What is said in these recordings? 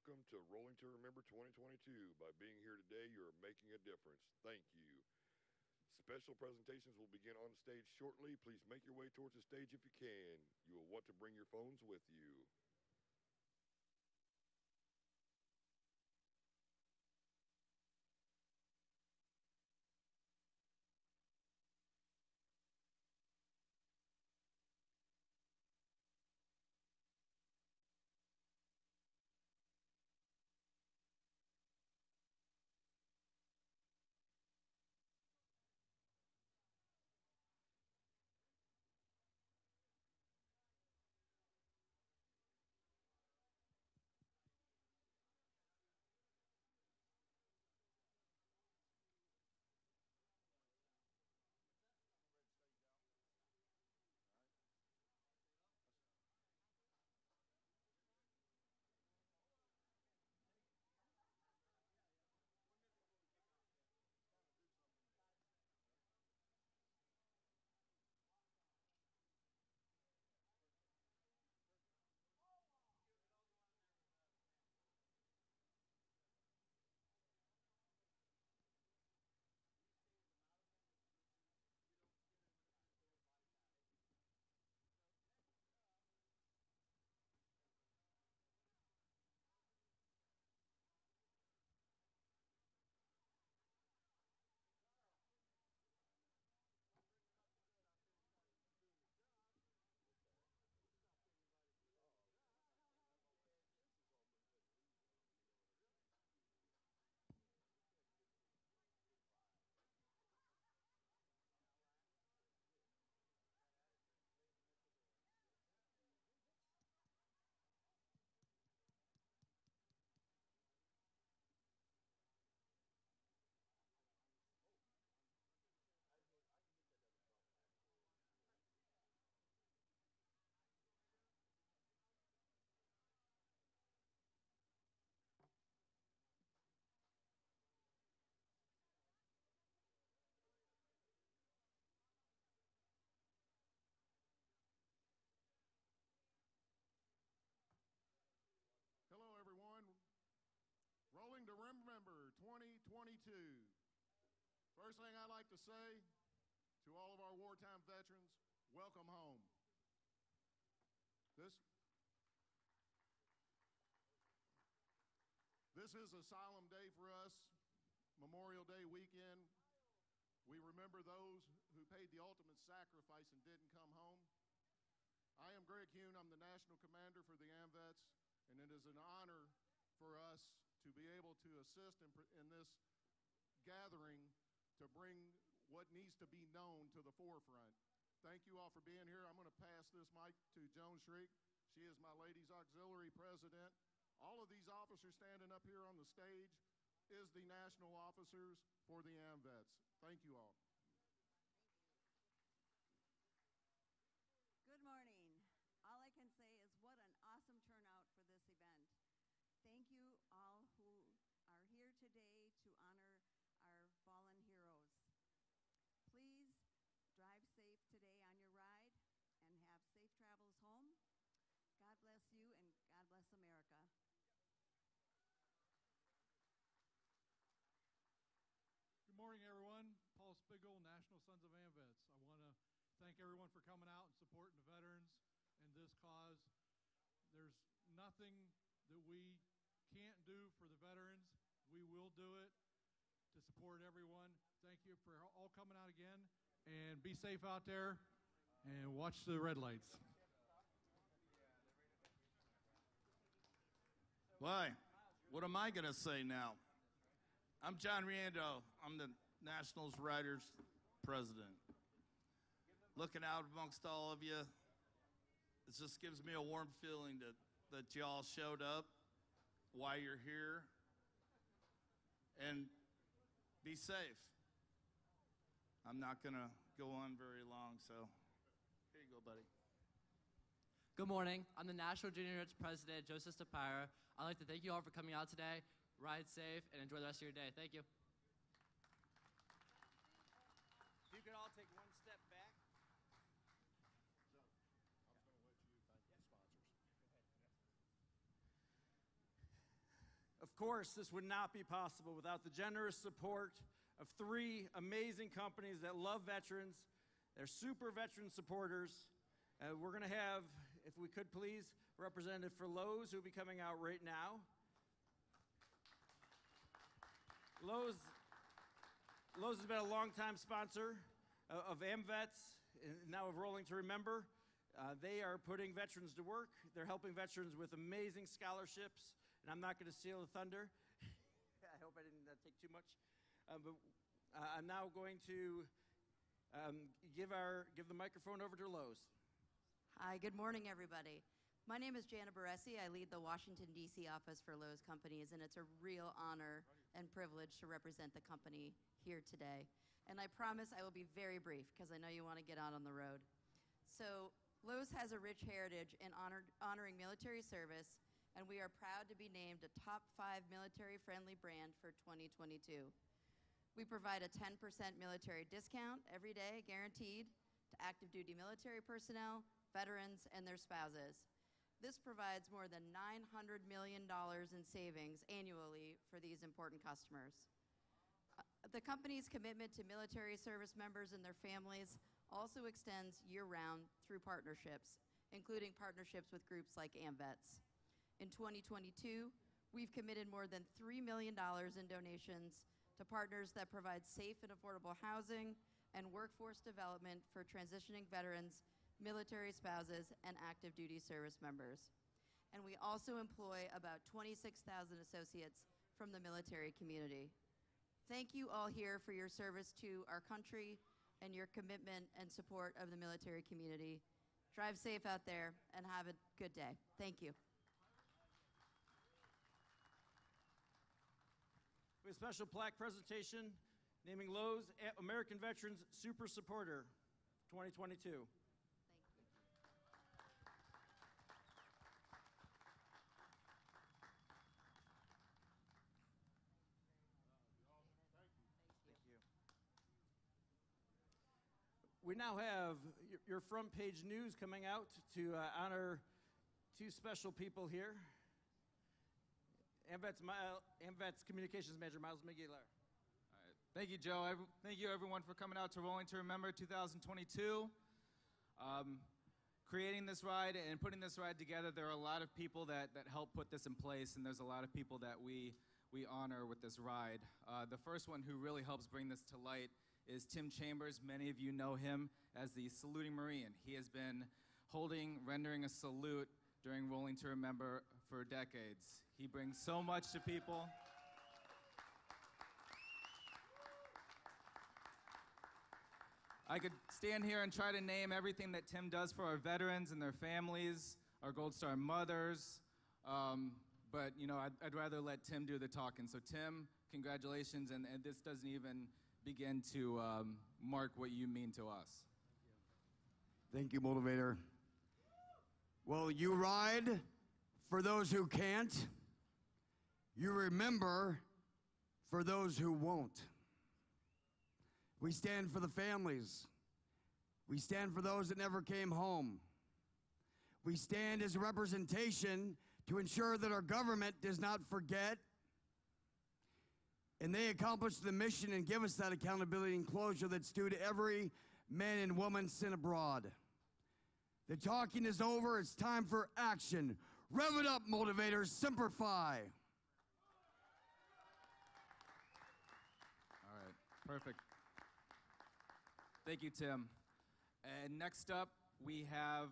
welcome to Rolling to Remember 2022. By being here today, you are making a difference. Thank you. Special presentations will begin on stage shortly. Please make your way towards the stage if you can. You will want to bring your phones with you. Hello, everyone. Rolling to Remember 2022. First thing I'd like to say to all of our wartime veterans, welcome home. This is a solemn day for us, Memorial Day weekend. We remember those who paid the ultimate sacrifice and didn't come home. I am Greg Hune. I'm the National Commander for the AMVETS, and it is an honor for us to be able to assist in this gathering to bring what needs to be known to the forefront. Thank you all for being here. I'm going to pass this mic to Joan Shriek. She is my Ladies Auxiliary President. All of these officers standing up here on the stage is the national officers for the AMVETS. Thank you all. Good morning. All I can say is what an awesome turnout for this event. Thank you all who are here today to honor our fallen heroes. Please drive safe today on your ride and have safe travels home. God bless you and God bless America. Good morning, everyone. Paul Spiegel, National Sons of AMVETS. I want to thank everyone for coming out and supporting the veterans and this cause. There's nothing that we can't do for the veterans. We will do it to support everyone. Thank you for all coming out again, and be safe out there and watch the red lights. Why? What am I going to say now? I'm John Riando. I'm the Nationals Writers President. Looking out amongst all of you, it just gives me a warm feeling that y'all showed up, why you're here, and be safe. I'm not going to go on very long, so here you go, buddy. Good morning. I'm the National Junior Rich President, Joseph Stapira. I'd like to thank you all for coming out today. Ride safe and enjoy the rest of your day. Thank you. If you could all take one step back. Joe, I was going to let you thank the sponsors. Go ahead. Of course, this would not be possible without the generous support of 3 amazing companies that love veterans. They're super veteran supporters. We're going to have, if we could please, a representative for Lowe's who will be coming out right now. Lowe's has been a longtime sponsor of AMVETS, and now of Rolling to Remember. They are putting veterans to work. They're helping veterans with amazing scholarships, and I'm not going to steal the thunder. I hope I didn't take too much. But I'm now going to give the microphone over to Lowe's. Hi, good morning, everybody. My name is Jana Baresi. I lead the Washington, D.C. office for Lowe's Companies, and it's a real honor and privilege to represent the company here today. And I promise I will be very brief because I know you want to get out on the road. So Lowe's has a rich heritage in honoring military service, and we are proud to be named a top 5 military-friendly brand for 2022. We provide a 10% military discount every day, guaranteed, to active duty military personnel, veterans, and their spouses. This provides more than $900 million in savings annually for these important customers. The company's commitment to military service members and their families also extends year-round through partnerships, including partnerships with groups like AMVETS. In 2022, we've committed more than $3 million in donations to partners that provide safe and affordable housing and workforce development for transitioning veterans, military spouses, and active duty service members. And we also employ about 26,000 associates from the military community. Thank you all here for your service to our country and your commitment and support of the military community. Drive safe out there and have a good day. Thank you. We have a special plaque presentation naming Lowe's American Veterans Super Supporter 2022. Thank you. We now have your front page news coming out to honor 2 special people here. AMVETS Communications Manager, Miles McGeeler. All right. Thank you, Joe. Thank you, everyone, for coming out to Rolling to Remember 2022. Creating this ride and putting this ride together, there are a lot of people that help put this in place, and there's a lot of people that we honor with this ride. The first one who really helps bring this to light is Tim Chambers. Many of you know him as the Saluting Marine. He has been rendering a salute during Rolling to Remember for decades. He brings so much to people. I could stand here and try to name everything that Tim does for our veterans and their families, our Gold Star mothers, but you know, I'd rather let Tim do the talking. So Tim, congratulations, and this doesn't even begin to mark what you mean to us. Thank you, Motivator. Well, you ride for those who can't. You remember for those who won't. We stand for the families. We stand for those that never came home. We stand as a representation to ensure that our government does not forget, and they accomplish the mission and give us that accountability and closure that's due to every man and woman sent abroad. The talking is over. It's time for action. Rev it up, motivators. Semper Fi. All right, perfect. Thank you, Tim. And next up, we have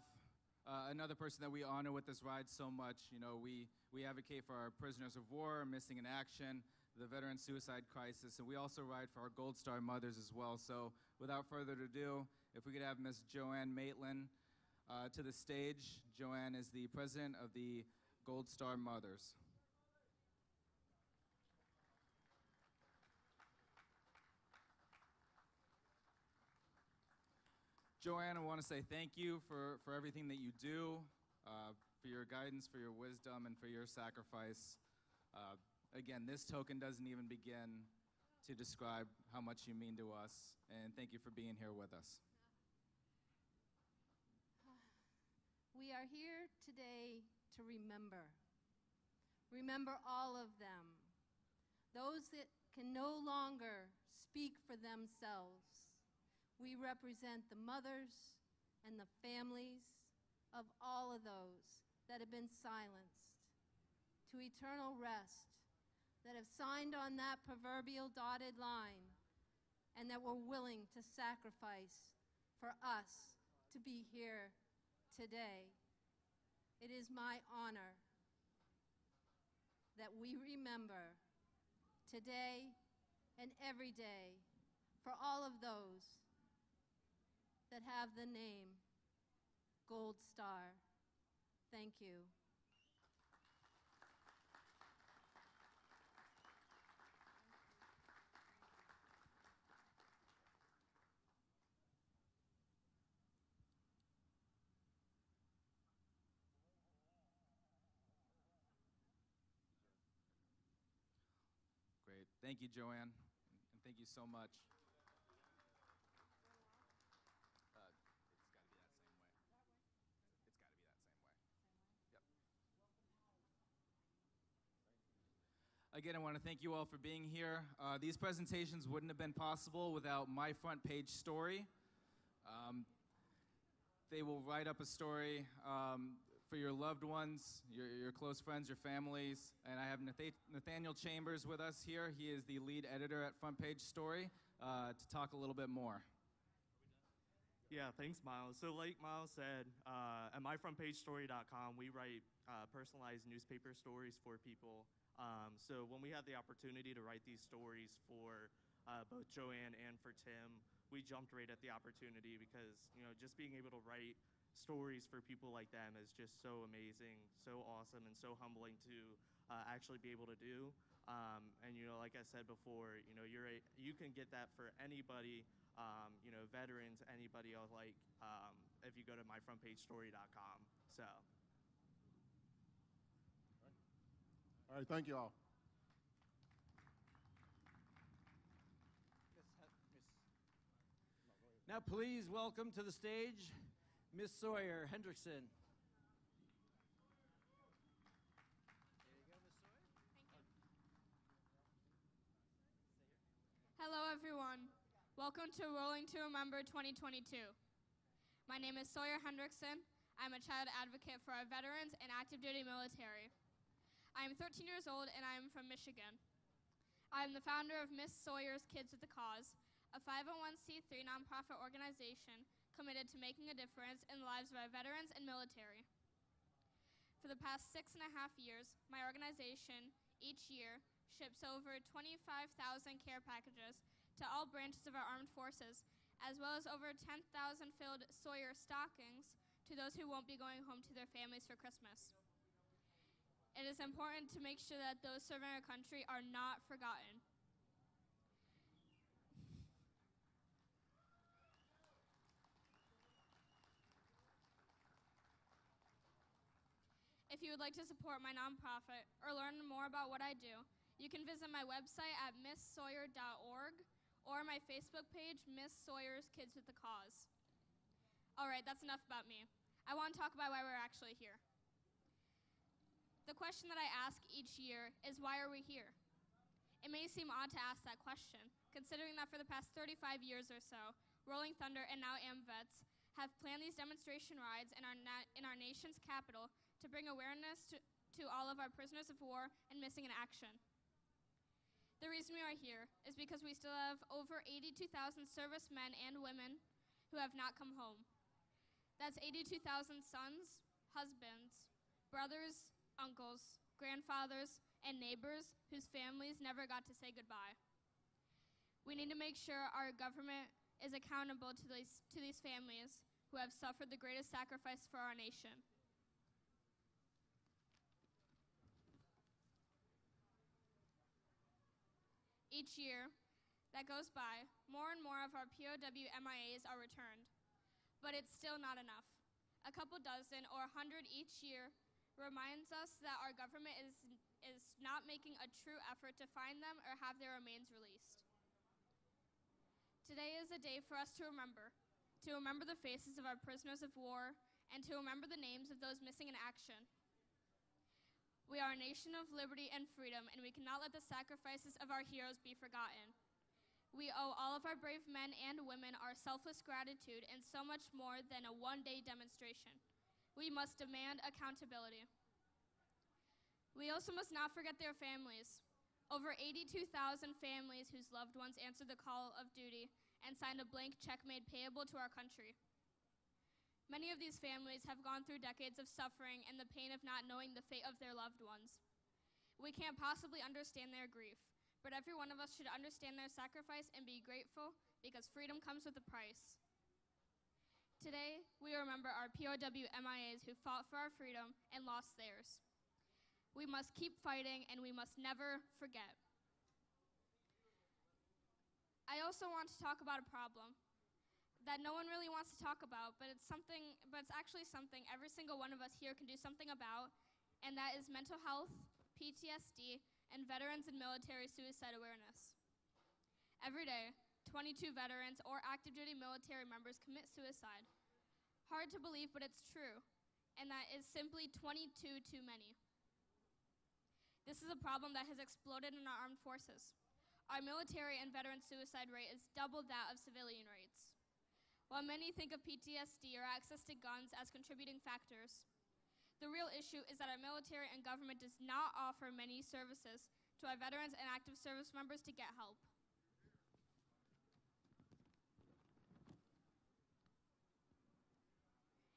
another person that we honor with this ride so much. You know, we advocate for our prisoners of war, missing in action, the veteran suicide crisis, and we also ride for our Gold Star mothers as well. So without further ado, if we could have Miss Joanne Maitland to the stage. Joanne is the president of the Gold Star Mothers. Joanne, I want to say thank you for everything that you do, for your guidance, for your wisdom, and for your sacrifice. Again, this token doesn't even begin to describe how much you mean to us, and thank you for being here with us. We are here today to remember. Remember all of them, those that can no longer speak for themselves. We represent the mothers and the families of all of those that have been silenced to eternal rest, that have signed on that proverbial dotted line, and that were willing to sacrifice for us to be here today. It is my honor that we remember today and every day for all of those that have the name Gold Star. Thank you. Great. Thank you, Joanne. And thank you so much. It's got to be that same way. It's got to be that same way. Yep. Again, I want to thank you all for being here. These presentations wouldn't have been possible without my front page story. They will write up a story for your loved ones, your close friends, your families. And I have Nathaniel Chambers with us here. He is the lead editor at Front Page Story to talk a little bit more. Yeah, thanks, Miles. So like Miles said, at myfrontpagestory.com, we write personalized newspaper stories for people. So when we had the opportunity to write these stories for both Joanne and for Tim, we jumped right at the opportunity because, you know, just being able to write stories for people like them is just so amazing, so awesome, and so humbling to actually be able to do. And, you know, like I said before, you know, you can get that for anybody, you know, veterans, anybody else, like if you go to myfrontpagestory.com. So. All right, thank you all. Now please welcome to the stage Miss Sawyer Hendrickson. Hello everyone. Welcome to Rolling to Remember 2022. My name is Sawyer Hendrickson. I'm a child advocate for our veterans and active duty military. I am 13 years old and I am from Michigan. I am the founder of Miss Sawyer's Kids with a Cause, a 501c3 nonprofit organization committed to making a difference in the lives of our veterans and military. For the past 6.5 years, my organization each year ships over 25,000 care packages to all branches of our armed forces, as well as over 10,000 filled Sawyer stockings to those who won't be going home to their families for Christmas. It is important to make sure that those serving our country are not forgotten. If you would like to support my nonprofit or learn more about what I do, you can visit my website at misssawyer.org or my Facebook page, Miss Sawyer's Kids with a Cause. All right, that's enough about me. I want to talk about why we're actually here. The question that I ask each year is, why are we here? It may seem odd to ask that question, considering that for the past 35 years or so, Rolling Thunder and now AMVETS have planned these demonstration rides in our nation's capital to bring awareness to all of our prisoners of war and missing in action. The reason we are here is because we still have over 82,000 servicemen and women who have not come home. That's 82,000 sons, husbands, brothers, uncles, grandfathers, and neighbors whose families never got to say goodbye. We need to make sure our government is accountable to these families who have suffered the greatest sacrifice for our nation. Each year that goes by, more and more of our POW MIAs are returned, but it's still not enough. A couple dozen or 100 each year reminds us that our government is not making a true effort to find them or have their remains released. Today is a day for us to remember the faces of our prisoners of war, and to remember the names of those missing in action. We are a nation of liberty and freedom, and we cannot let the sacrifices of our heroes be forgotten. We owe all of our brave men and women our selfless gratitude and so much more than a one-day demonstration. We must demand accountability. We also must not forget their families. Over 82,000 families whose loved ones answered the call of duty and signed a blank check made payable to our country. Many of these families have gone through decades of suffering and the pain of not knowing the fate of their loved ones. We can't possibly understand their grief, but every one of us should understand their sacrifice and be grateful because freedom comes with a price. Today, we remember our POW MIAs who fought for our freedom and lost theirs. We must keep fighting and we must never forget. I also want to talk about a problem that no one really wants to talk about, but it's actually something every single one of us here can do something about, and that is mental health, PTSD, and veterans and military suicide awareness. Every day, 22 veterans or active duty military members commit suicide. Hard to believe, but it's true, and that is simply 22 too many. This is a problem that has exploded in our armed forces. Our military and veteran suicide rate is double that of civilian rates. While many think of PTSD or access to guns as contributing factors, the real issue is that our military and government does not offer many services to our veterans and active service members to get help.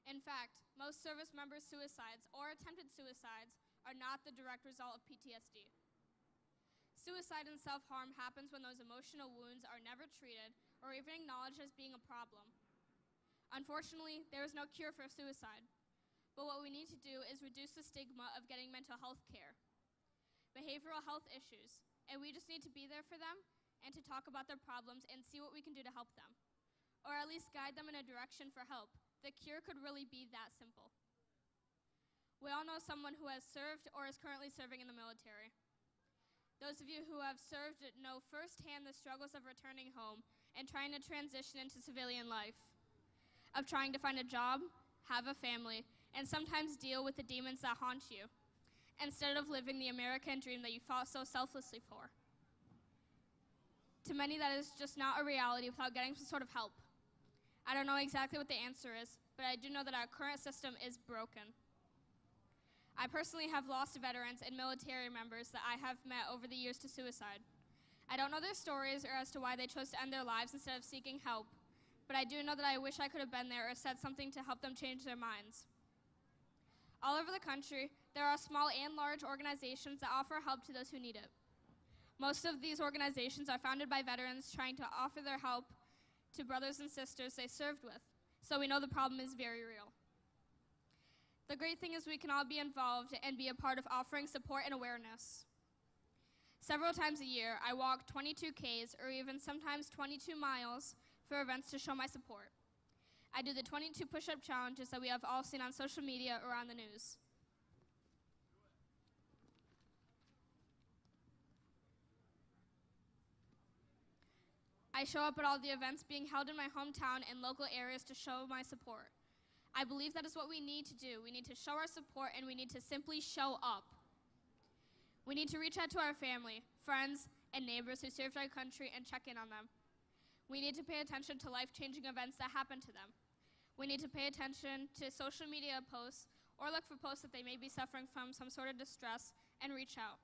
In fact, most service members' suicides or attempted suicides are not the direct result of PTSD. Suicide and self-harm happens when those emotional wounds are never treated or even acknowledged as being a problem. Unfortunately, there is no cure for suicide, but what we need to do is reduce the stigma of getting mental health care, behavioral health issues, and we just need to be there for them and to talk about their problems and see what we can do to help them, or at least guide them in a direction for help. The cure could really be that simple. We all know someone who has served or is currently serving in the military. Those of you who have served know firsthand the struggles of returning home and trying to transition into civilian life, of trying to find a job, have a family, and sometimes deal with the demons that haunt you, instead of living the American dream that you fought so selflessly for. To many, that is just not a reality without getting some sort of help. I don't know exactly what the answer is, but I do know that our current system is broken. I personally have lost veterans and military members that I have met over the years to suicide. I don't know their stories or as to why they chose to end their lives instead of seeking help, but I do know that I wish I could have been there or said something to help them change their minds. All over the country, there are small and large organizations that offer help to those who need it. Most of these organizations are founded by veterans trying to offer their help to brothers and sisters they served with, so we know the problem is very real. The great thing is we can all be involved and be a part of offering support and awareness. Several times a year, I walk 22 Ks or even sometimes 22 miles for events to show my support. I do the 22 push-up challenges that we have all seen on social media or on the news. I show up at all the events being held in my hometown and local areas to show my support. I believe that is what we need to do. We need to show our support and we need to simply show up. We need to reach out to our family, friends, and neighbors who served our country and check in on them. We need to pay attention to life-changing events that happen to them. We need to pay attention to social media posts or look for posts that they may be suffering from some sort of distress and reach out.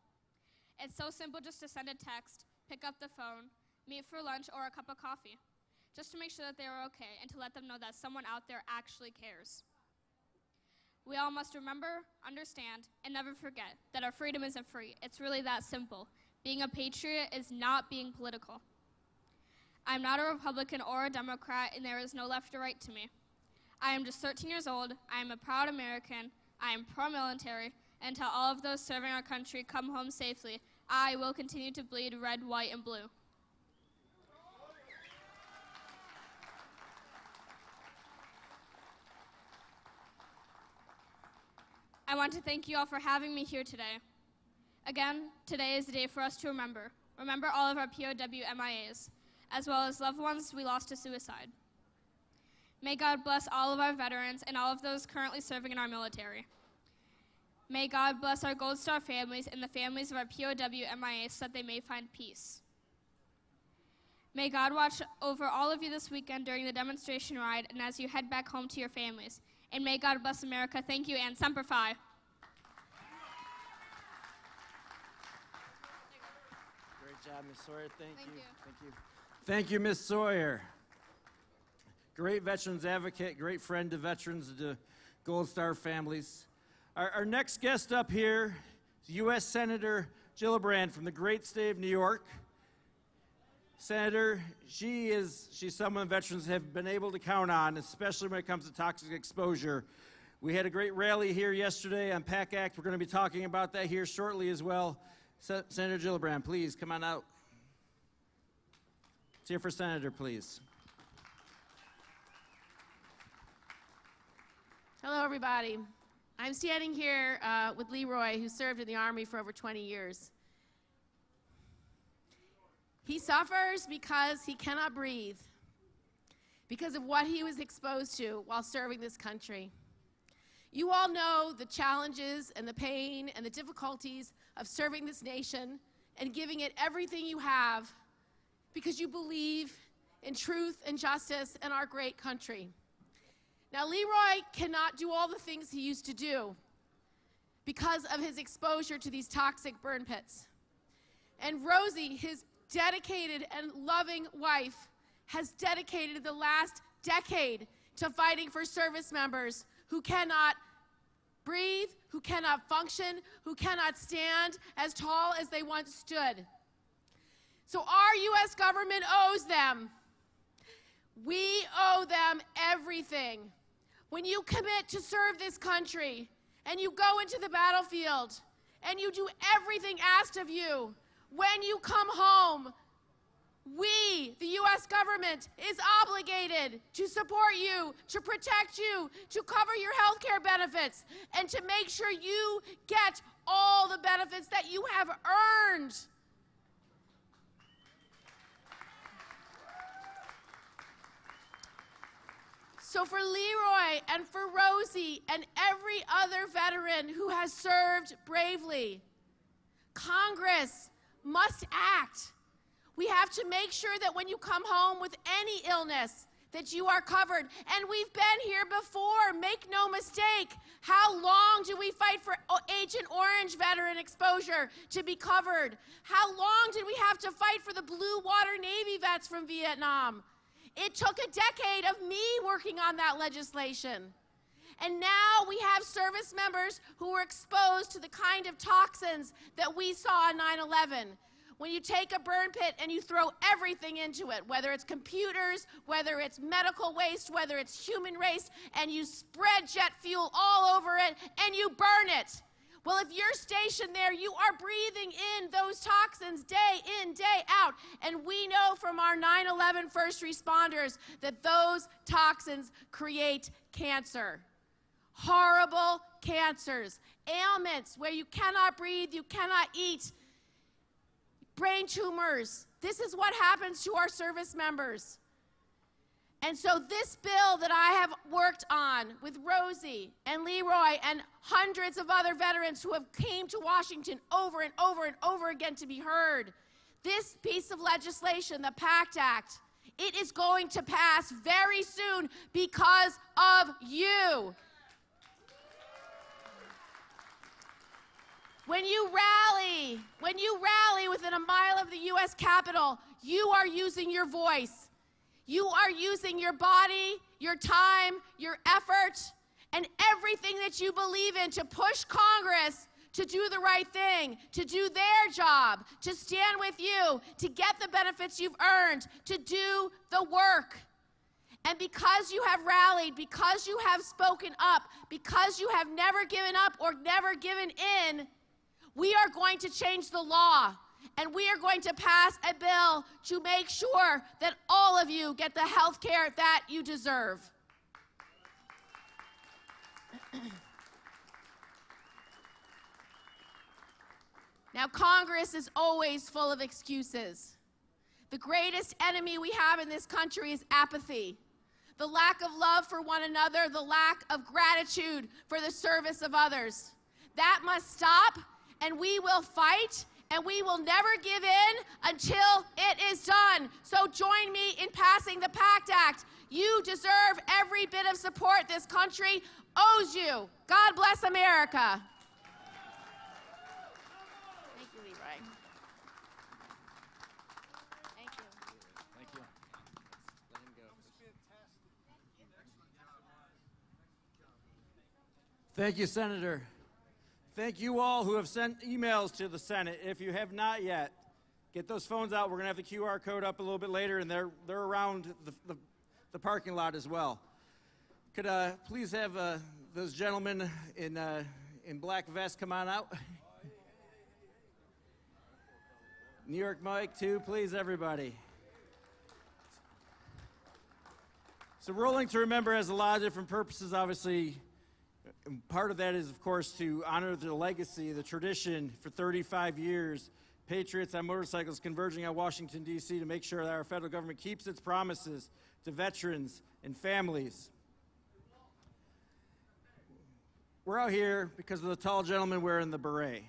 It's so simple just to send a text, pick up the phone, meet for lunch or a cup of coffee, just to make sure that they are okay and to let them know that someone out there actually cares. We all must remember, understand, and never forget that our freedom isn't free. It's really that simple. Being a patriot is not being political. I'm not a Republican or a Democrat, and there is no left or right to me. I am just 13 years old. I am a proud American. I am pro-military. Until all of those serving our country come home safely, I will continue to bleed red, white, and blue. I want to thank you all for having me here today. Again, today is the day for us to remember. Remember all of our POW MIAs, as well as loved ones we lost to suicide. May God bless all of our veterans and all of those currently serving in our military. May God bless our Gold Star families and the families of our POW MIA so that they may find peace. May God watch over all of you this weekend during the demonstration ride and as you head back home to your families. And may God bless America. Thank you, and Semper Fi. Great job, Ms. Sawyer. Thank you. Thank you. Thank you, Ms. Sawyer. Great veterans advocate, great friend to veterans, to Gold Star families. Our next guest up here is U.S. Senator Gillibrand from the great state of New York. Senator, she's someone veterans have been able to count on, especially when it comes to toxic exposure. We had a great rally here yesterday on PAC Act. We're going to be talking about that here shortly as well. Senator Gillibrand, please come on out. Let's hear for Senator, please. Hello, everybody. I'm standing here with Leroy, who served in the Army for over 20 years. He suffers because he cannot breathe, because of what he was exposed to while serving this country. You all know the challenges and the pain and the difficulties of serving this nation and giving it everything you have because you believe in truth and justice in our great country. Now, Leroy cannot do all the things he used to do because of his exposure to these toxic burn pits. And Rosie, his dedicated and loving wife, has dedicated the last decade to fighting for service members who cannot breathe, who cannot function, who cannot stand as tall as they once stood. So our U.S. government owes them. We owe them everything. When you commit to serve this country and you go into the battlefield and you do everything asked of you, when you come home, we, the U.S. government, is obligated to support you, to protect you, to cover your health care benefits, and to make sure you get all the benefits that you have earned. So for Leroy and for Rosie and every other veteran who has served bravely, Congress must act. We have to make sure that when you come home with any illness, that you are covered. And we've been here before, make no mistake. How long do we fight for Agent Orange veteran exposure to be covered? How long did we have to fight for the Blue Water Navy vets from Vietnam? It took a decade of me working on that legislation. And now we have service members who were exposed to the kind of toxins that we saw on 9/11. When you take a burn pit and you throw everything into it, whether it's computers, whether it's medical waste, whether it's human waste, and you spread jet fuel all over it and you burn it. Well, if you're stationed there, you are breathing in those toxins day in, day out. And we know from our 9/11 first responders that those toxins create cancer. Horrible cancers, ailments where you cannot breathe, you cannot eat, brain tumors. This is what happens to our service members. And so this bill that I have worked on with Rosie and Leroy and hundreds of other veterans who have came to Washington over and over and over again to be heard, this piece of legislation, the PACT Act, it is going to pass very soon because of you. When you rally within a mile of the U.S. Capitol, you are using your voice. You are using your body, your time, your effort, and everything that you believe in to push Congress to do the right thing, to do their job, to stand with you, to get the benefits you've earned, to do the work. And because you have rallied, because you have spoken up, because you have never given up or never given in, we are going to change the law, and we are going to pass a bill to make sure that all of you get the health care that you deserve. Now, Congress is always full of excuses. The greatest enemy we have in this country is apathy. The lack of love for one another, the lack of gratitude for the service of others. That must stop, and we will fight, and we will never give in until it is done. So join me in passing the PACT Act. You deserve every bit of support this country owes you. God bless America. Thank you, Leroy. Thank you. Thank you. Let him go. Thank you, Senator. Thank you all who have sent emails to the Senate. If you have not yet, get those phones out. We're going to have the QR code up a little bit later, and they're around the parking lot as well. Could please have those gentlemen in black vests come on out? New York Mike, too, please, everybody. So Rolling to Remember has a lot of different purposes, obviously. And part of that is, of course, to honor the legacy, the tradition for 35 years, Patriots on motorcycles converging on Washington, D.C. to make sure that our federal government keeps its promises to veterans and families. We're out here because of the tall gentleman wearing the beret.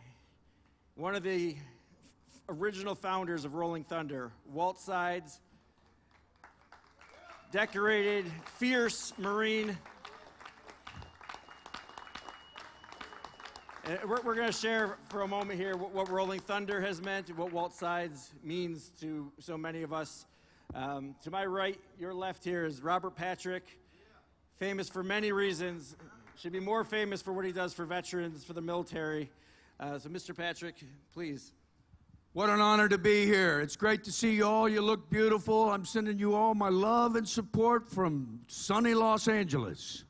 One of the original founders of Rolling Thunder, Walt Sides, decorated, fierce Marine. And we're going to share for a moment here what Rolling Thunder has meant, what Walt Sides means to so many of us. To my right, your left here is Robert Patrick, famous for many reasons, should be more famous for what he does for veterans, for the military. So Mr. Patrick, please. What an honor to be here. It's great to see you all. You look beautiful. I'm sending you all my love and support from sunny Los Angeles.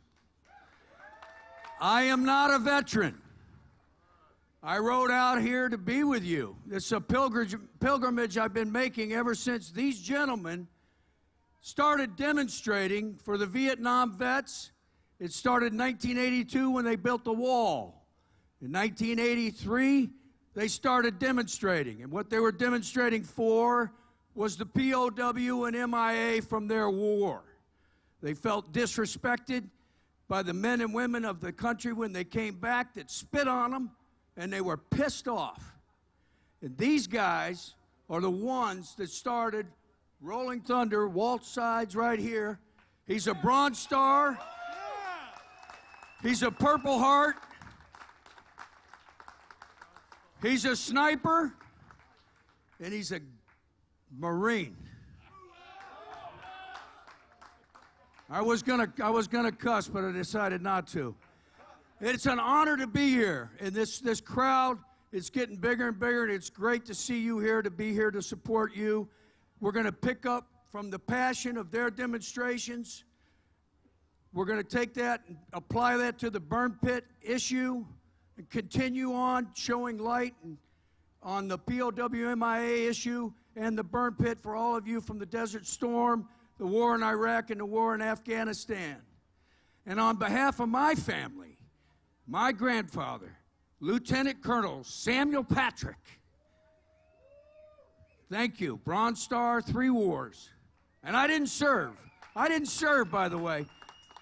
I am not a veteran. I rode out here to be with you. It's a pilgrimage I've been making ever since these gentlemen started demonstrating for the Vietnam vets. It started in 1982 when they built the wall. In 1983, they started demonstrating. And what they were demonstrating for was the POW and MIA from their war. They felt disrespected by the men and women of the country when they came back that spit on them, and they were pissed off. And these guys are the ones that started Rolling Thunder. Walt Sides right here. He's a Bronze Star. He's a Purple Heart. He's a sniper. And he's a Marine. I was gonna cuss, but I decided not to. It's an honor to be here, and this crowd is getting bigger and bigger, and it's great to see you here, to be here to support you. We're going to pick up from the passion of their demonstrations. We're going to take that and apply that to the burn pit issue and continue on showing light on the POW-MIA issue and the burn pit for all of you from the Desert Storm, the war in Iraq, and the war in Afghanistan. And on behalf of my family, my grandfather, Lieutenant Colonel Samuel Patrick. Thank you. Bronze Star, 3 wars. And I didn't serve. I didn't serve, by the way.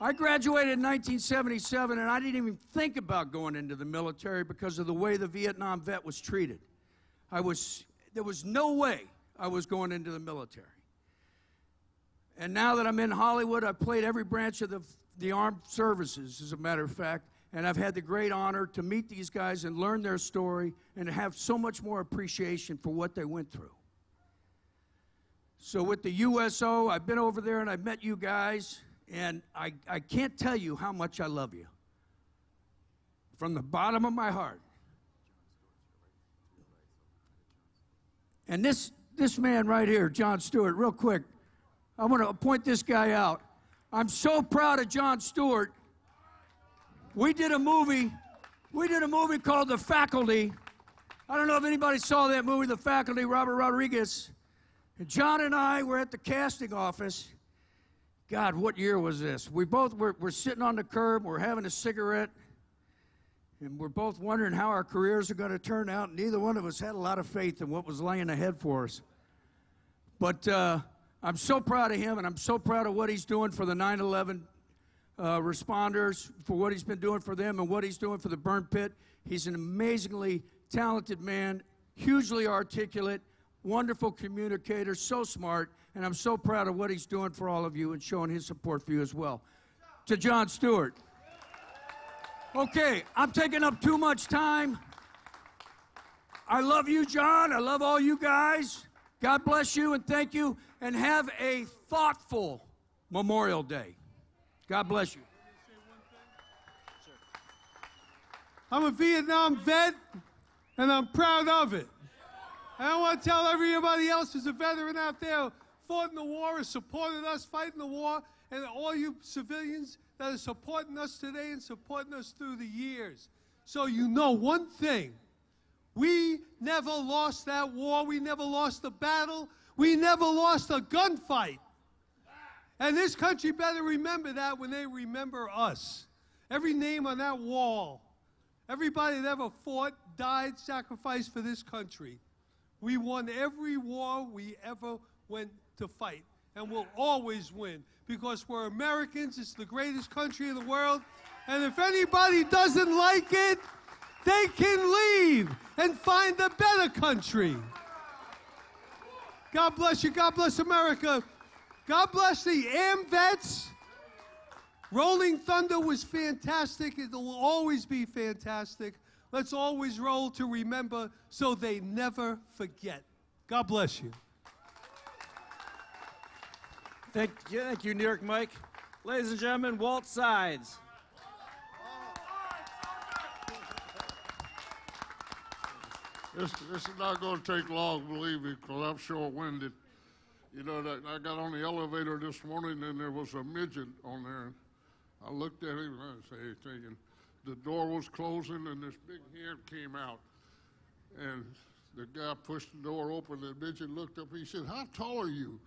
I graduated in 1977, and I didn't even think about going into the military because of the way the Vietnam vet was treated. There was no way I was going into the military. And now that I'm in Hollywood, I've played every branch of the armed services, as a matter of fact. And I've had the great honor to meet these guys and learn their story and to have so much more appreciation for what they went through. So with the USO, I've been over there and I've met you guys, and I can't tell you how much I love you. From the bottom of my heart. And this man right here, Jon Stewart, real quick, I want to point this guy out. I'm so proud of Jon Stewart. We did a movie called The Faculty. I don't know if anybody saw that movie, The Faculty, Robert Rodriguez. And John and I were at the casting office. God, what year was this? We both were sitting on the curb, we're having a cigarette, and we're both wondering how our careers are going to turn out. Neither one of us had a lot of faith in what was laying ahead for us. But I'm so proud of him, and I'm so proud of what he's doing for the 9/11 responders for what he's been doing for them and what he's doing for the burn pit. He's an amazingly talented man, hugely articulate, wonderful communicator, so smart, and I'm so proud of what he's doing for all of you and showing his support for you as well. To Jon Stewart. Okay, I'm taking up too much time. I love you, John. I love all you guys. God bless you and thank you, and have a thoughtful Memorial Day. God bless you. I'm a Vietnam vet, and I'm proud of it. And I want to tell everybody else who's a veteran out there, fought in the war, has supported us fighting the war, and all you civilians that are supporting us today and supporting us through the years. So you know one thing, we never lost that war, we never lost the battle, we never lost a gunfight. And this country better remember that when they remember us. Every name on that wall, everybody that ever fought, died, sacrificed for this country. We won every war we ever went to fight, and we'll always win, because we're Americans. It's the greatest country in the world, and if anybody doesn't like it, they can leave and find a better country. God bless you. God bless America. God bless the AMVETS. Rolling Thunder was fantastic. It will always be fantastic. Let's always roll to remember so they never forget. God bless you. Thank you, New York Mike. Ladies and gentlemen, Walt Sides. This is not going to take long, believe me, because I'm short-winded. You know, I got on the elevator this morning, and there was a midget on there. I looked at him, and I was thinking, the door was closing, and this big hand came out. And the guy pushed the door open, and the midget looked up. He said, "How tall are you?"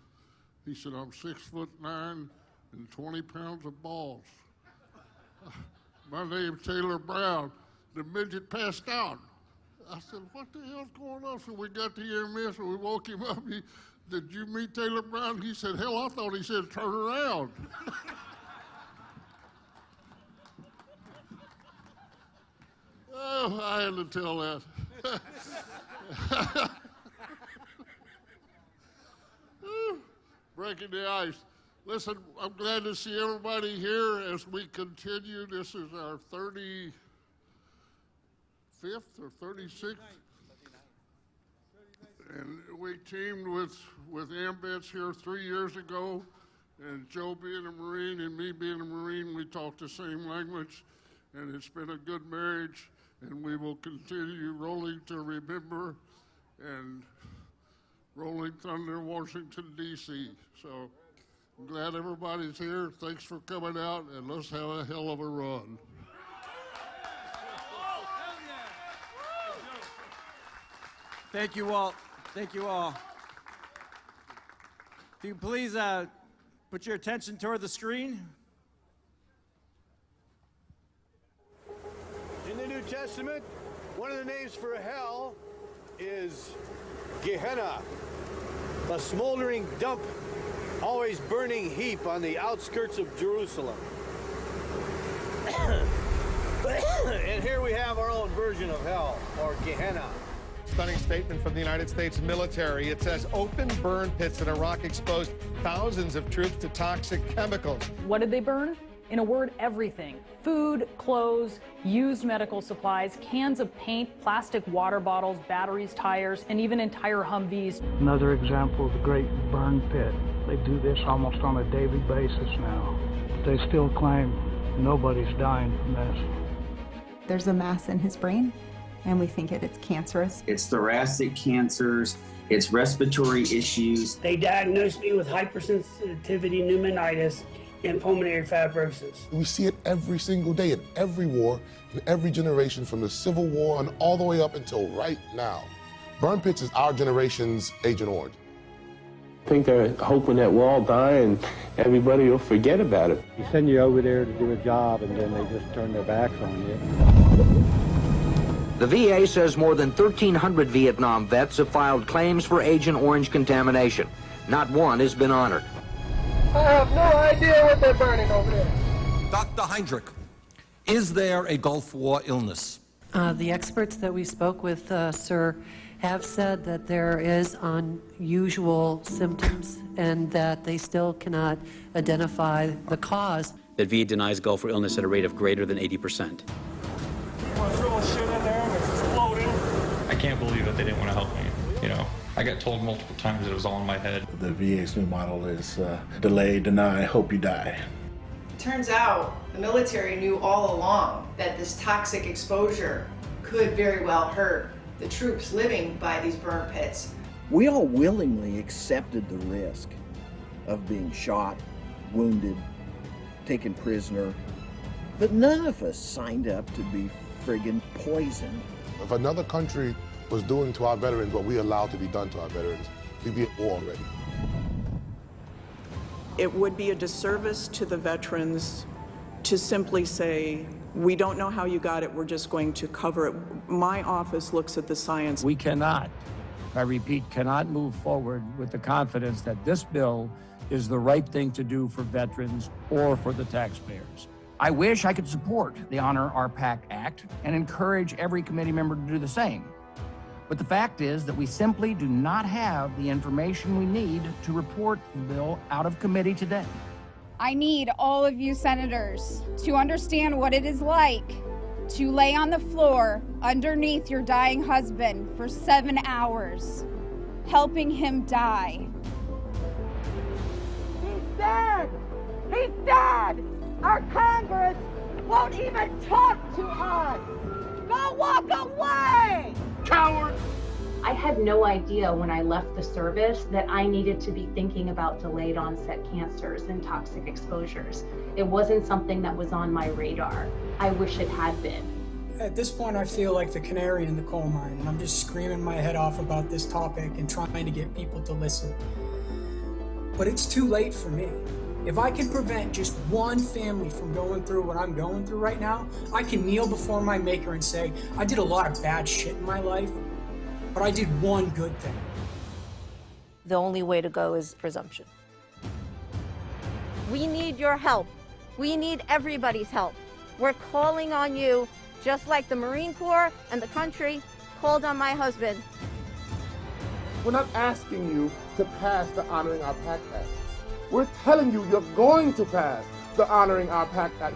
He said, "I'm 6'9" and 20 pounds of balls." My name's Taylor Brown. The midget passed out. I said, "What the hell's going on?" So we got to EMS, and we woke him up. Did you meet Taylor Brown? He said, "Hell, I thought he said turn around." Oh, I had to tell that. Breaking the ice. Listen, I'm glad to see everybody here as we continue. This is our 35th or 36th. And we teamed with AMVETS here 3 years ago. And Joe being a Marine and me being a Marine, we talk the same language. And it's been a good marriage. And we will continue rolling to remember and Rolling Thunder, Washington, D.C. So I'm glad everybody's here. Thanks for coming out, and let's have a hell of a run. Thank you, Walt. Thank you all. If you please put your attention toward the screen. In the New Testament, one of the names for hell is Gehenna, a smoldering dump, always burning heap on the outskirts of Jerusalem. And here we have our own version of hell, or Gehenna. Stunning statement from the United States military. It says open burn pits in Iraq exposed thousands of troops to toxic chemicals. What did they burn? In a word, everything. Food, clothes, used medical supplies, cans of paint, plastic water bottles, batteries, tires, and even entire Humvees. Another example of the great burn pit. They do this almost on a daily basis now. They still claim nobody's dying from this. There's a mass in his brain, and we think it's cancerous. It's thoracic cancers, it's respiratory issues. They diagnosed me with hypersensitivity pneumonitis and pulmonary fibrosis. We see it every single day in every war, in every generation, from the Civil War and all the way up until right now. Burn pits is our generation's Agent Orange. I think they're hoping that we'll all die and everybody will forget about it. You send you over there to do a job and then they just turn their backs on you. The VA says more than 1,300 Vietnam vets have filed claims for Agent Orange contamination. Not one has been honored. I have no idea what they're burning over there. Dr. Heinrich, is there a Gulf War illness? The experts that we spoke with, sir, have said that there is unusual symptoms and that they still cannot identify the cause. That VA denies Gulf War illness at a rate of greater than 80%. You want to throw shit in there and it's exploding? I can't believe that they didn't want to help me, you know. I got told multiple times it was all in my head. The VA's new model is delay, deny, hope you die. Turns out the military knew all along that this toxic exposure could very well hurt the troops living by these burn pits. We all willingly accepted the risk of being shot, wounded, taken prisoner, but none of us signed up to be friggin' poisoned. If another country was doing to our veterans what we allowed to be done to our veterans, we'd be at war already. It would be a disservice to the veterans to simply say, we don't know how you got it, we're just going to cover it. My office looks at the science. We cannot, I repeat, cannot move forward with the confidence that this bill is the right thing to do for veterans or for the taxpayers. I wish I could support the Honor Our PAC Act and encourage every committee member to do the same. But the fact is that we simply do not have the information we need to report the bill out of committee today. I need all of you senators to understand what it is like to lay on the floor underneath your dying husband for 7 hours, helping him die. He's dead! He's dead! Our Congress won't even talk to us! Go walk away! Coward! I had no idea when I left the service that I needed to be thinking about delayed onset cancers and toxic exposures. It wasn't something that was on my radar. I wish it had been. At this point, I feel like the canary in the coal mine, and I'm just screaming my head off about this topic and trying to get people to listen. But it's too late for me. If I can prevent just one family from going through what I'm going through right now, I can kneel before my maker and say, I did a lot of bad shit in my life, but I did one good thing. The only way to go is presumption. We need your help. We need everybody's help. We're calling on you, just like the Marine Corps and the country called on my husband. We're not asking you to pass the Honoring Our PAC Act. We're telling you you're going to pass the Honoring Our PAC Act.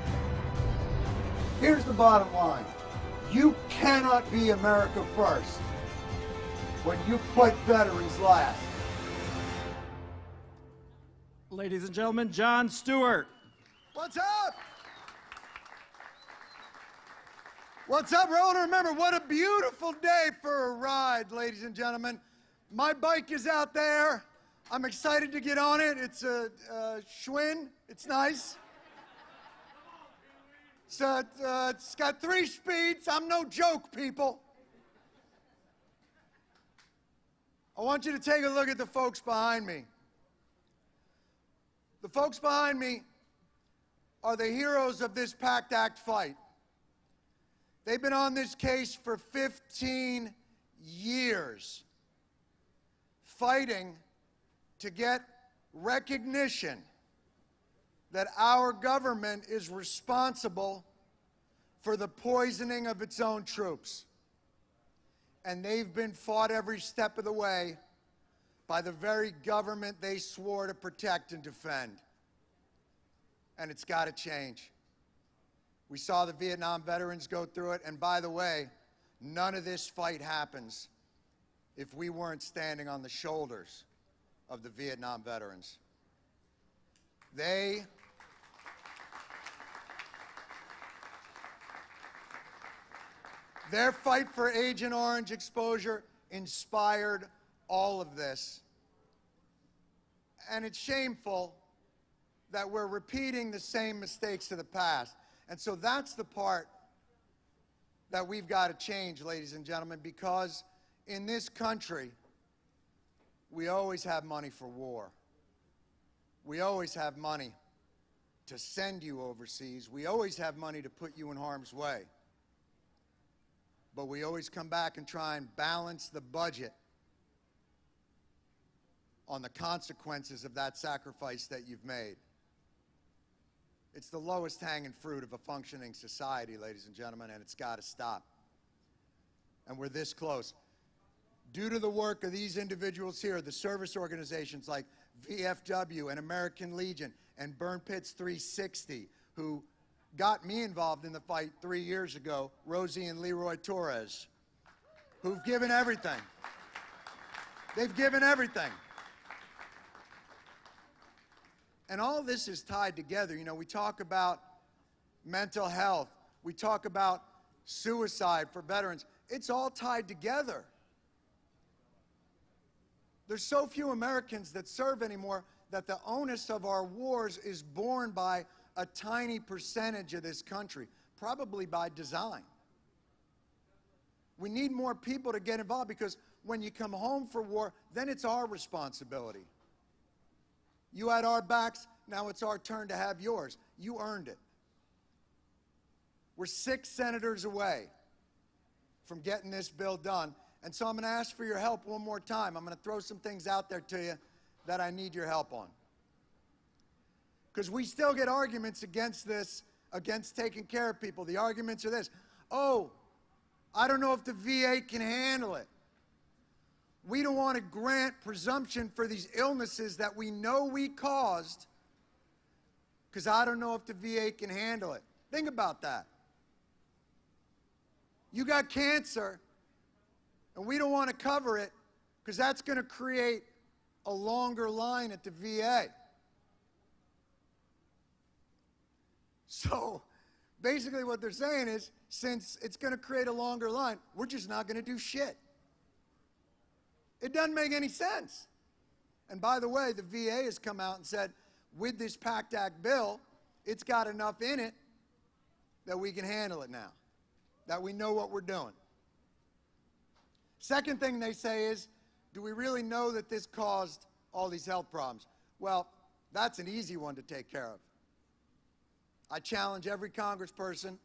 Here's the bottom line. You cannot be America first when you put veterans last. Ladies and gentlemen, Jon Stewart. What's up? What's up? We're all to remember what a beautiful day for a ride, ladies and gentlemen. My bike is out there. I'm excited to get on it. It's a Schwinn. It's nice. It's got 3 speeds. I'm no joke, people. I want you to take a look at the folks behind me. The folks behind me are the heroes of this PACT Act fight. They've been on this case for 15 years, fighting to get recognition that our government is responsible for the poisoning of its own troops. And they've been fought every step of the way by the very government they swore to protect and defend. And it's got to change. We saw the Vietnam veterans go through it, and by the way, none of this fight happens if we weren't standing on the shoulders of the Vietnam veterans. Their fight for Agent Orange exposure inspired all of this. And it's shameful that we're repeating the same mistakes of the past. And so that's the part that we've got to change, ladies and gentlemen, because in this country, we always have money for war. We always have money to send you overseas. We always have money to put you in harm's way. But we always come back and try and balance the budget on the consequences of that sacrifice that you've made. It's the lowest hanging fruit of a functioning society, ladies and gentlemen, and it's got to stop. And we're this close. Due to the work of these individuals here, the service organizations like VFW and American Legion and Burn Pits 360, who got me involved in the fight 3 years ago, Rosie and Leroy Torres, who've given everything. They've given everything. And all this is tied together. You know, we talk about mental health. We talk about suicide for veterans. It's all tied together. There's so few Americans that serve anymore that the onus of our wars is borne by a tiny percentage of this country, probably by design. We need more people to get involved because when you come home for war, then it's our responsibility. You had our backs, now it's our turn to have yours. You earned it. We're 6 senators away from getting this bill done. And so I'm going to ask for your help one more time. I'm going to throw some things out there to you that I need your help on. Because we still get arguments against this, against taking care of people. The arguments are this: oh, I don't know if the VA can handle it. We don't want to grant presumption for these illnesses that we know we caused because I don't know if the VA can handle it. Think about that. You got cancer, and we don't want to cover it because that's going to create a longer line at the VA. So basically what they're saying is, since it's going to create a longer line, we're just not going to do shit. It doesn't make any sense. And by the way, the VA has come out and said, with this PACT Act bill, it's got enough in it that we can handle it now, that we know what we're doing. Second thing they say is, do we really know that this caused all these health problems? Well, that's an easy one to take care of. I challenge every congressperson,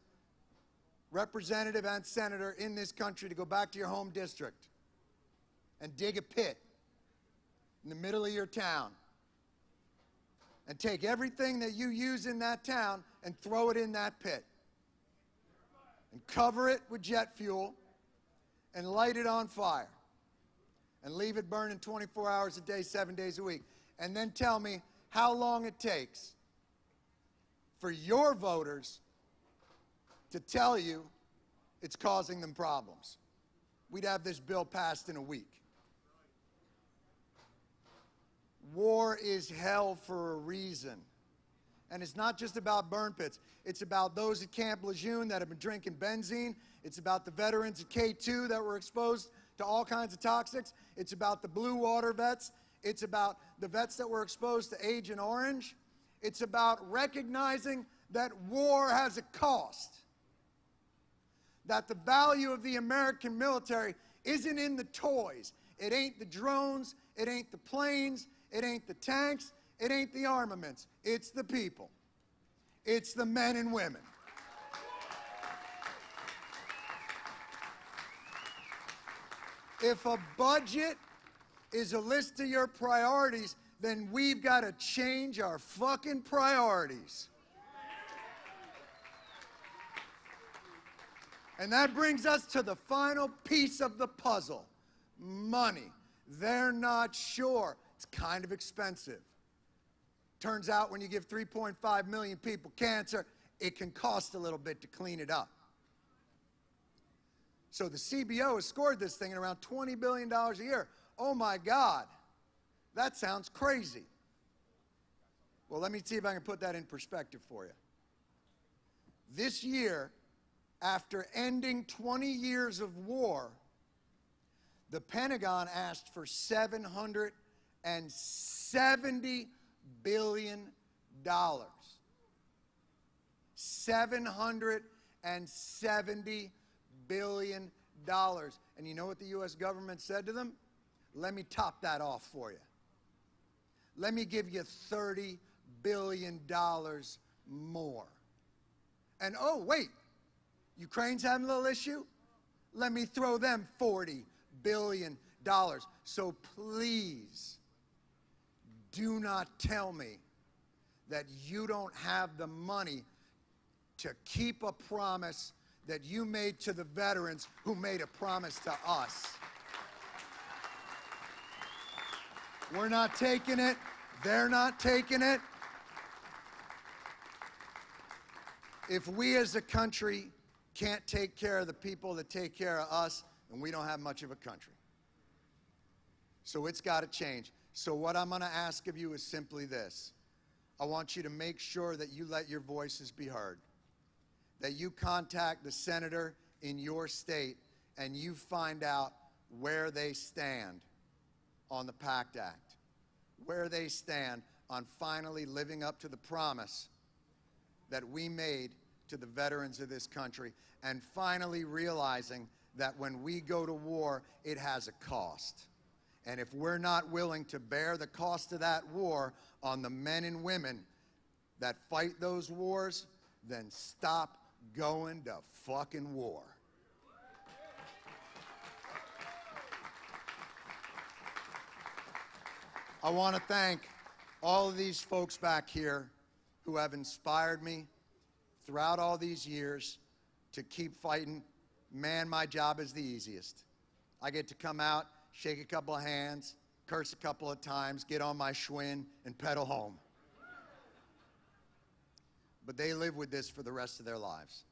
representative, and senator in this country to go back to your home district and dig a pit in the middle of your town and take everything that you use in that town and throw it in that pit and cover it with jet fuel and light it on fire and leave it burning 24 hours a day, 7 days a week, and then tell me how long it takes for your voters to tell you it's causing them problems. We'd have this bill passed in a week. War is hell for a reason. And it's not just about burn pits. It's about those at Camp Lejeune that have been drinking benzene. It's about the veterans at K2 that were exposed to all kinds of toxics. It's about the Blue Water vets. It's about the vets that were exposed to Agent Orange. It's about recognizing that war has a cost. That the value of the American military isn't in the toys. It ain't the drones. It ain't the planes. It ain't the tanks. It ain't the armaments. It's the people. It's the men and women. If a budget is a list of your priorities, then we've got to change our fucking priorities. And that brings us to the final piece of the puzzle: money. They're not sure. It's kind of expensive. Turns out when you give 3.5 million people cancer, it can cost a little bit to clean it up. So the CBO has scored this thing at around $20 billion a year. Oh my God, that sounds crazy. Well, let me see if I can put that in perspective for you. This year, after ending 20 years of war, the Pentagon asked for $770 billion. $770 billion. And you know what the U.S. government said to them? Let me top that off for you. Let me give you $30 billion more. And oh, wait, Ukraine's having a little issue? Let me throw them $40 billion. So please, do not tell me that you don't have the money to keep a promise that you made to the veterans who made a promise to us. We're not taking it. They're not taking it. If we as a country can't take care of the people that take care of us, then we don't have much of a country. So it's got to change. So what I'm going to ask of you is simply this. I want you to make sure that you let your voices be heard, that you contact the senator in your state and you find out where they stand on the PACT Act, where they stand on finally living up to the promise that we made to the veterans of this country, and finally realizing that when we go to war, it has a cost. And if we're not willing to bear the cost of that war on the men and women that fight those wars, then stop going to fucking war. I want to thank all of these folks back here who have inspired me throughout all these years to keep fighting. Man, my job is the easiest. I get to come out, shake a couple of hands, curse a couple of times, get on my Schwinn, and pedal home. But they live with this for the rest of their lives.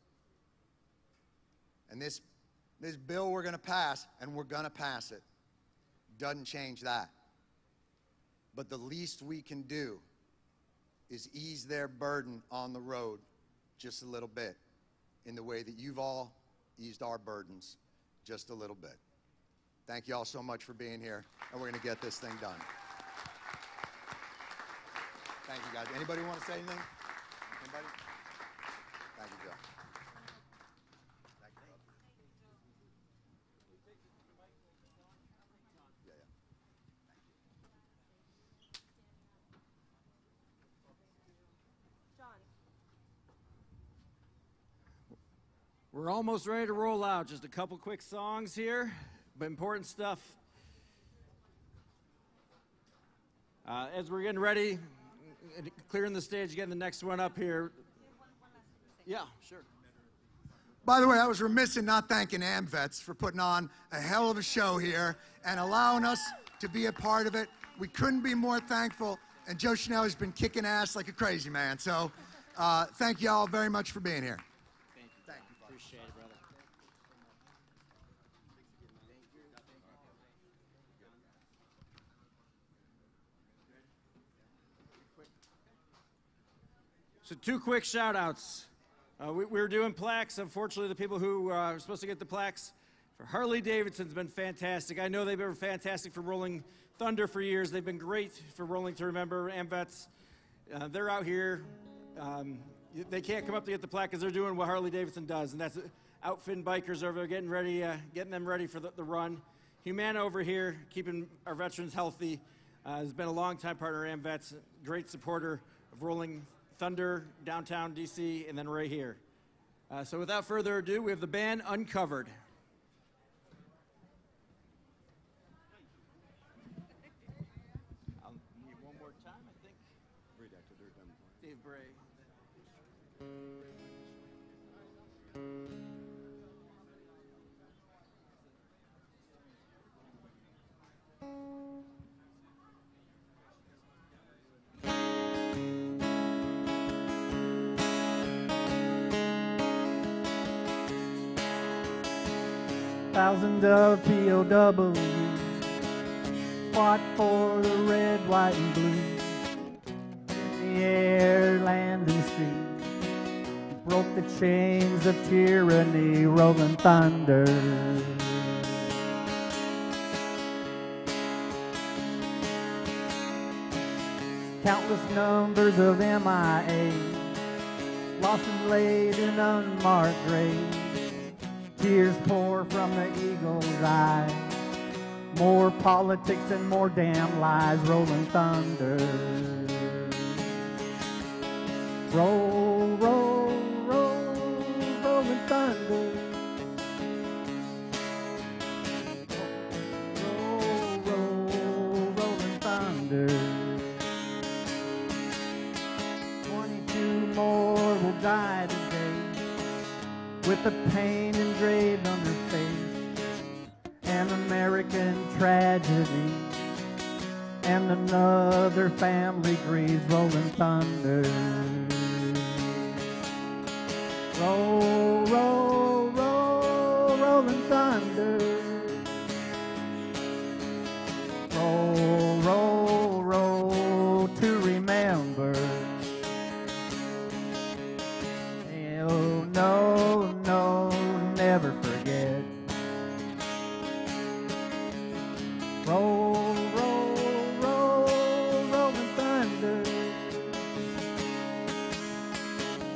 And this bill we're going to pass, and we're going to pass it, doesn't change that. But the least we can do is ease their burden on the road just a little bit in the way that you've all eased our burdens just a little bit. Thank you all so much for being here, and we're going to get this thing done. Thank you, guys. Anybody want to say anything? Anybody? Thank you, Joe. Thank you, brother. Yeah, yeah. We're almost ready to roll out. Just a couple quick songs here, but important stuff. As we're getting ready, clearing the stage, getting the next one up here. Yeah, sure. By the way, I was remiss in not thanking AmVets for putting on a hell of a show here and allowing us to be a part of it. We couldn't be more thankful, and Joe Chanel's been kicking ass like a crazy man. So thank you all very much for being here. Thank you. Appreciate it, brother. So 2 quick shout outs. We're doing plaques. Unfortunately, the people who are supposed to get the plaques for Harley Davidson's been fantastic. I know they've been fantastic for Rolling Thunder for years. They've been great for Rolling to Remember. AmVets, they're out here. They can't come up to get the plaque because they're doing what Harley Davidson does, and that's outfitting bikers over there, getting ready, getting them ready for the run. Humana over here, keeping our veterans healthy, has been a long-time partner of AmVets, great supporter of Rolling Thunder, downtown DC, and then right here. So without further ado, we have the band Uncovered. I'll need one more time, I think. Dave Bray. Thousands of POWs fought for the red, white, and blue. In the air, land, and sea, broke the chains of tyranny, rolling thunder. Countless numbers of MIA, lost and laid in unmarked graves. Tears pour from the eagle's eye. More politics and more damn lies, rolling thunder. Roll, roll, roll, rolling thunder. Roll, roll, rolling thunder. will die today with the pain engraved on her face, an American tragedy, and another family grieves. Rolling thunder. Roll, roll, roll, rolling thunder. Roll, roll, roll to remember. Oh, no, no, never forget. Roll, roll, roll, rolling thunder.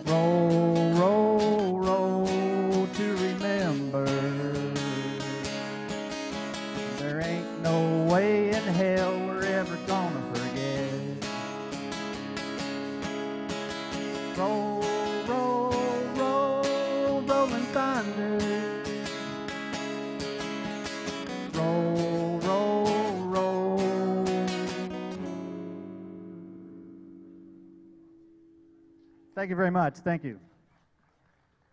Roll, roll, roll to remember. There ain't no way in hell we're ever gonna forget. Roll, roll, roll, rolling thunder. Roll, roll, roll. Thank you very much. Thank you.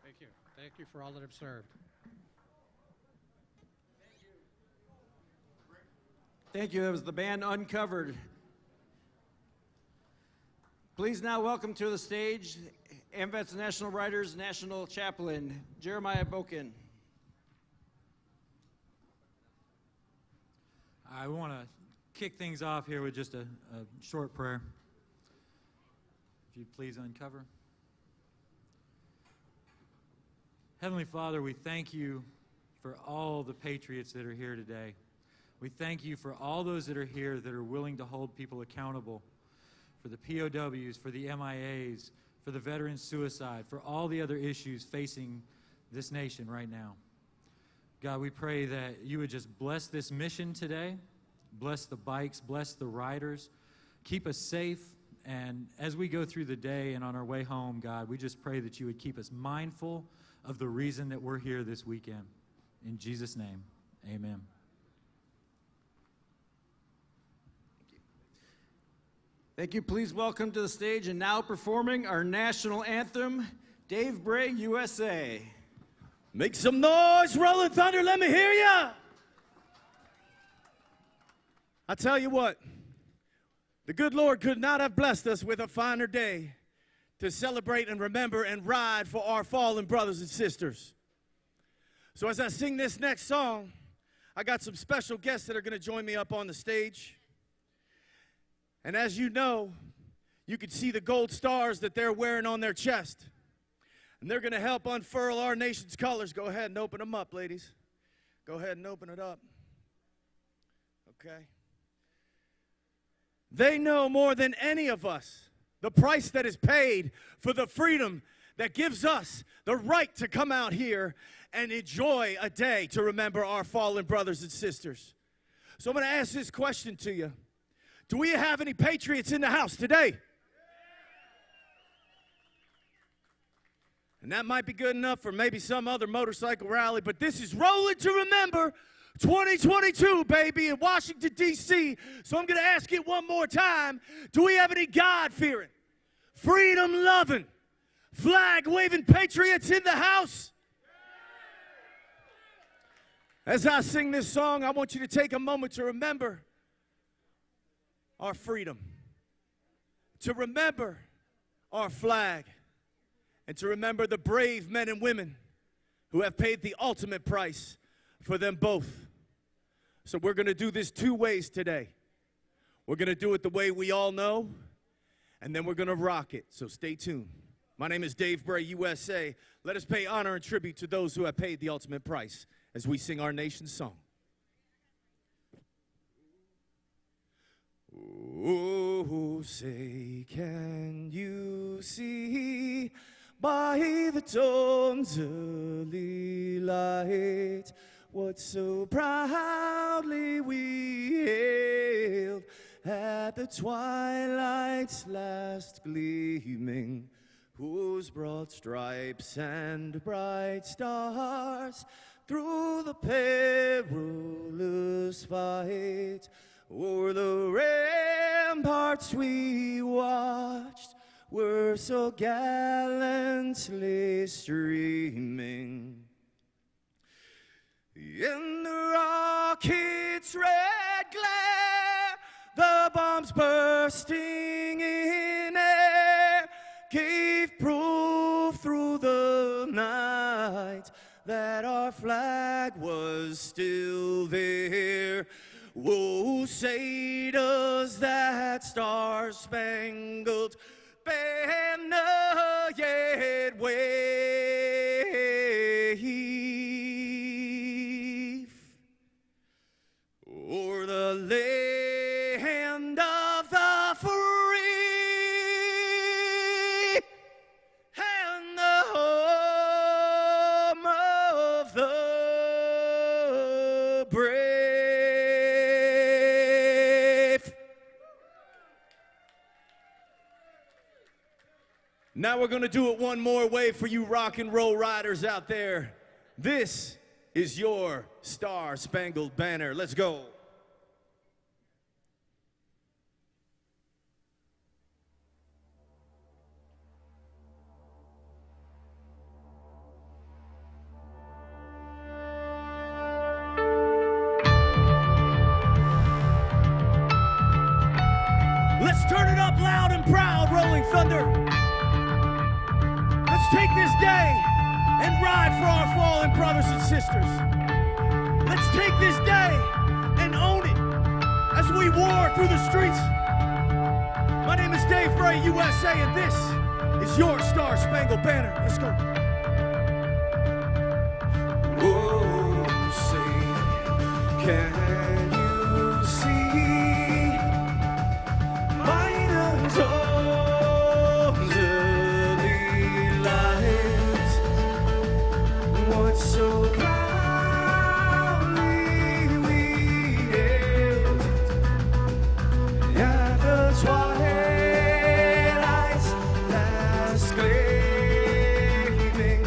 Thank you. Thank you for all that have served. Thank you. That was the band Uncovered. Please now welcome to the stage AMVETS National Writers National Chaplain, Jeremiah Boken. I want to kick things off here with just a short prayer. If you'd please uncover. Heavenly Father, we thank you for all the patriots that are here today. We thank you for all those that are here that are willing to hold people accountable, for the POWs, for the MIAs, for the veteran suicide, for all the other issues facing this nation right now. God, we pray that you would just bless this mission today, bless the bikes, bless the riders, keep us safe, and as we go through the day and on our way home, God, we just pray that you would keep us mindful of the reason that we're here this weekend. In Jesus' name, amen. Thank you. Please welcome to the stage and now performing our national anthem, Dave Bray, USA. Make some noise, Rolling Thunder, let me hear ya! I tell you what, the good Lord could not have blessed us with a finer day to celebrate and remember and ride for our fallen brothers and sisters. So as I sing this next song, I got some special guests that are going to join me up on the stage. And as you know, you can see the gold stars that they're wearing on their chest. And they're going to help unfurl our nation's colors. Go ahead and open them up, ladies. Go ahead and open it up. Okay. They know more than any of us the price that is paid for the freedom that gives us the right to come out here and enjoy a day to remember our fallen brothers and sisters. So I'm going to ask this question to you. Do we have any patriots in the house today? And that might be good enough for maybe some other motorcycle rally, but this is Rolling to Remember 2022, baby, in Washington, D.C. So I'm going to ask it one more time. Do we have any God-fearing, freedom-loving, flag-waving patriots in the house? As I sing this song, I want you to take a moment to remember our freedom, to remember our flag, and to remember the brave men and women who have paid the ultimate price for them both. So we're going to do this two ways today. We're going to do it the way we all know, and then we're going to rock it. So stay tuned. My name is Dave Bray, USA. Let us pay honor and tribute to those who have paid the ultimate price as we sing our nation's song. Oh, say, can you see by the dawn's early light what so proudly we hailed at the twilight's last gleaming, whose broad stripes and bright stars through the perilous fight o'er the ramparts we watched, were so gallantly streaming in the rocket's red glare, the bombs bursting in air gave proof through the night that our flag was still there. Whoa, say does that star-spangled banner yet wave o'er the land of the free and the home of the brave. Now we're going to do it one more way for you rock and roll riders out there. This is your Star-Spangled Banner. Let's go. Let's turn it up loud and proud, Rolling Thunder. Let's take this day and ride for our fallen brothers and sisters. Let's take this day and own it as we war through the streets. My name is Dave Frey, USA, and this is your Star-Spangled Banner. Let's go. Oh, say, can you see minor dawn's early light? What's so proudly we hailed at the twilight's last gleaming,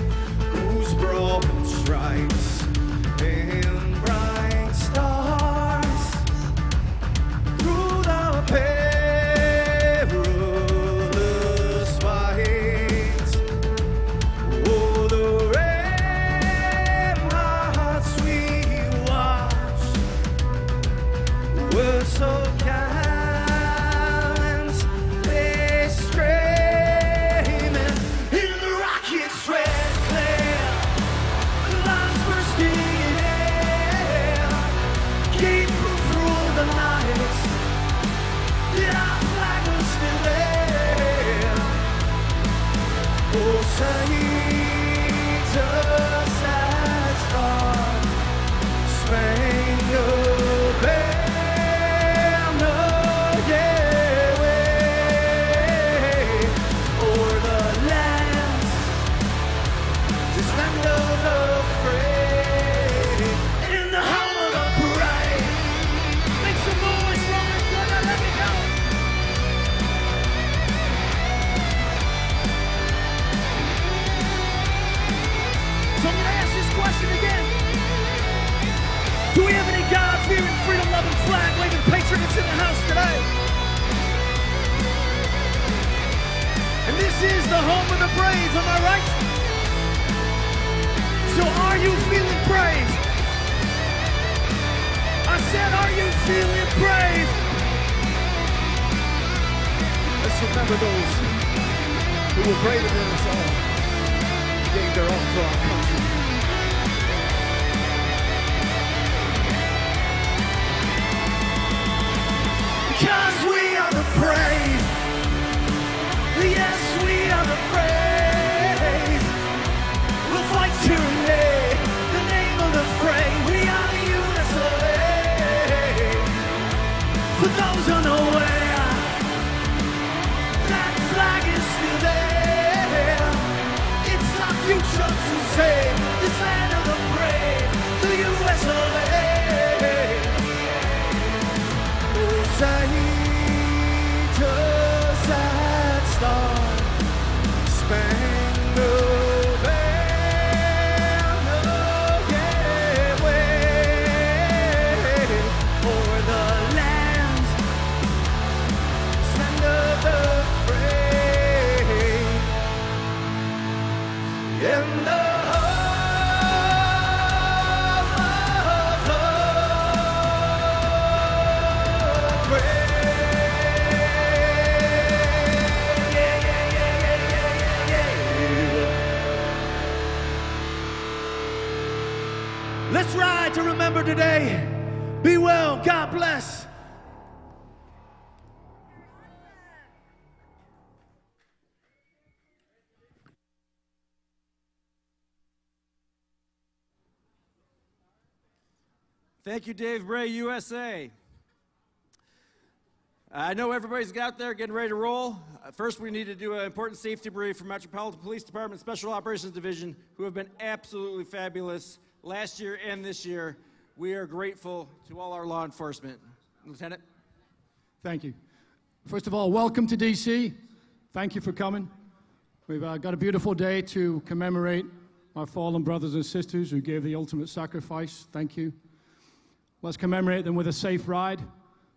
whose broad stripes and bright stars through the perilous fight, oh, the ramparts we watched were so gallantly streaming in the rocket's red glare. The lines bursting in air gave proof through the night that our flag was still there. Oh, say does that star-spangled banner yet wave o'er the lands, this land of the free, in the home of the brave. Make some noise, Rolling Thunder, let me go. So I'm going to ask this question again. Do we have any God-fearing, freedom-loving, flag-waving patriots in the house today? And this is the home of the brave, am I right? So are you feeling brave? I said, are you feeling brave? Let's remember those who were braver than us all, who gave their all for our country. Because we are the brave. Yes, we are the brave. We'll fight tyranny, the name of the fray. We are the USA. For those unaware, that flag is still there. It's our future to save this land of the brave, the USA. Oh, say does that star-spangled banner yet wave o'er the land, this land of the free, in the Let's ride to remember today. Be well. God bless. Thank you, Dave Bray, USA. I know everybody's out there getting ready to roll. First, we need to do an important safety brief from Metropolitan Police Department Special Operations Division, who have been absolutely fabulous last year and this year. We are grateful to all our law enforcement. Lieutenant? Thank you. First of all, welcome to D.C. Thank you for coming. We've got a beautiful day to commemorate our fallen brothers and sisters who gave the ultimate sacrifice. Thank you. Let's commemorate them with a safe ride.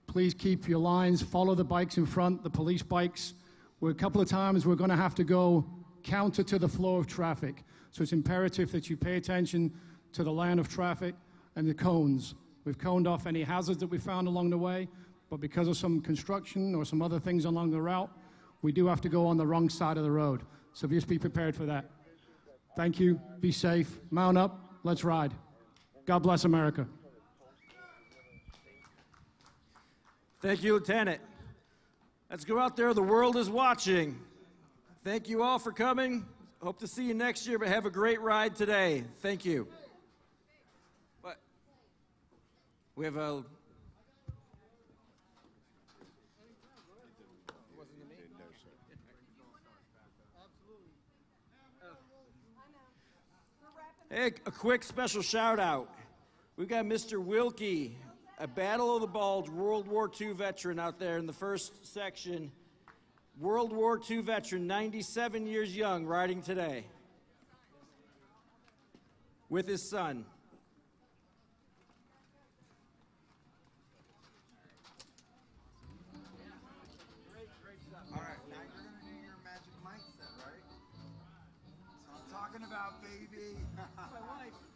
Please keep your lines, follow the bikes in front, the police bikes. A couple of times we're going to have to go counter to the flow of traffic. So it's imperative that you pay attention to the line of traffic and the cones. We've coned off any hazards that we found along the way, but because of some construction or some other things along the route, we do have to go on the wrong side of the road. So just be prepared for that. Thank you. Be safe. Mount up. Let's ride. God bless America. Thank you, Lieutenant. Let's go out there. The world is watching. Thank you all for coming. Hope to see you next year, but have a great ride today. Thank you. What? We have a... Hey, a quick special shout out. We've got Mr. Wilkie, a Battle of the Bulge World War II veteran out there in the first section. World War II veteran, 97 years young, riding today with his son. All right, now you're going to do your magic mindset, right? That's what I'm talking about, baby. My wife.